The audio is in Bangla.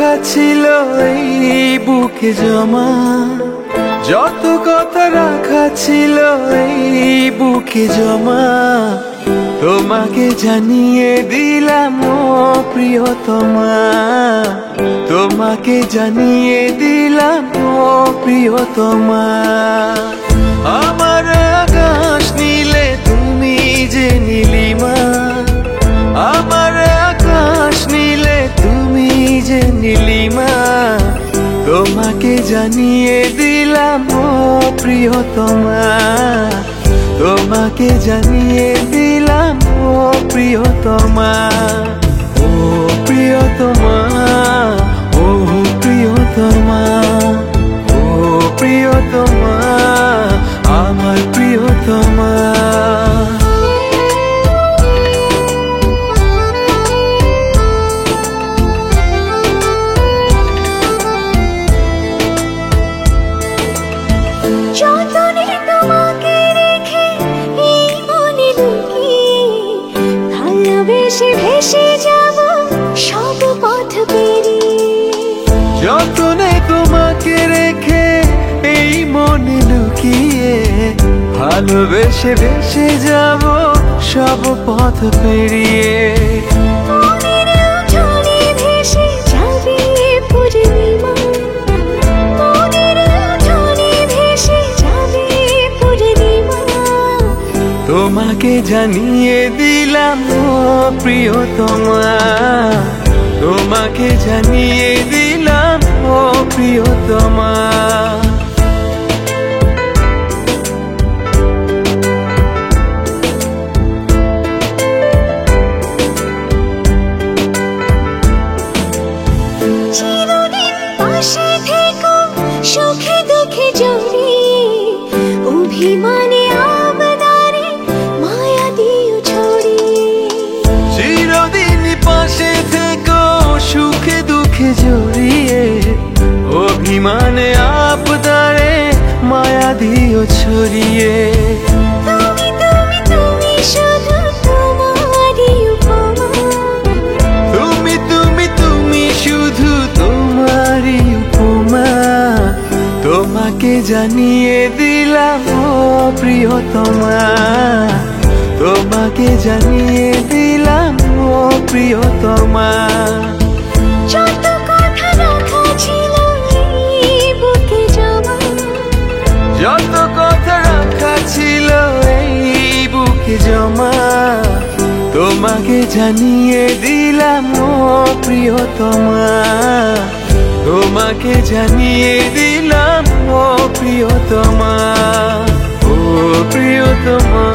রাখা ছিল এই বুকে জমা, যত কথা রাখা ছিল এই বুকে জমা, তোমাকে জানিয়ে দিলাম ও প্রিয়তমা, তোমাকে জানিয়ে দিলাম ও প্রিয়তমা। আমার আকাশ নীলে তুমি যে নীলিমা, আমার আকাশ নীলে তুমি যে নীলিমা, তোমাকে জানিয়ে দিলাম ও প্রিয়তমা, তোমাকে জানিয়ে দিলাম ও প্রিয়তমা। ও প্রিয়তমা, ও প্রিয়তমা, ও প্রিয়তমা, আমার প্রিয়তমা। যতনে তোমাকে রেখে এই মনে লুকিয়ে, ভালোবেসে ভেসে যাব সব পথ পেরিয়ে। যতনে তোমাকে রেখে এই মনে লুকিয়ে, ভালোবেসে ভেসে যাব সব পথ পেরিয়ে। মনের উঠোনে ভেসে যাবে পূর্ণিমা, মনের উঠোনে ভেসে যাবে পূর্ণিমা, তোমাকে জানিয়ে দিলাম ও প্রিয়তমা, তোমাকে জানিয়ে দিলাম ও প্রিয়তমা। চিরদিন পাশে থেকো সুখে দুঃখে জড়িয়ে, অভিমানে আবদারে মায়া দিও ছড়িয়ে। চিরদিন পাশে থেকো সুখে দুঃখে জড়িয়ে, অভিমানে আবদারে মায়া দিও ছড়িয়ে। তুমি তুমি তুমি শুধু তোমারই উপমা, তুমি তুমি তুমি শুধু তোমারই উপমা, তোমাকে জানিয়ে দিলাম ও প্রিয়তমা, তোমাকে জানিয়ে দিলাম ও প্রিয়তমা। যত কথা রাখা ছিল এই বুকে জমা, যত কথা রাখা ছিল এই বুকে জমা, তোমাকে জানিয়ে দিলাম ও প্রিয়তমা, তোমাকে জানিয়ে দিলাম ও প্রিয়তমা, ও প্রিয়তমা।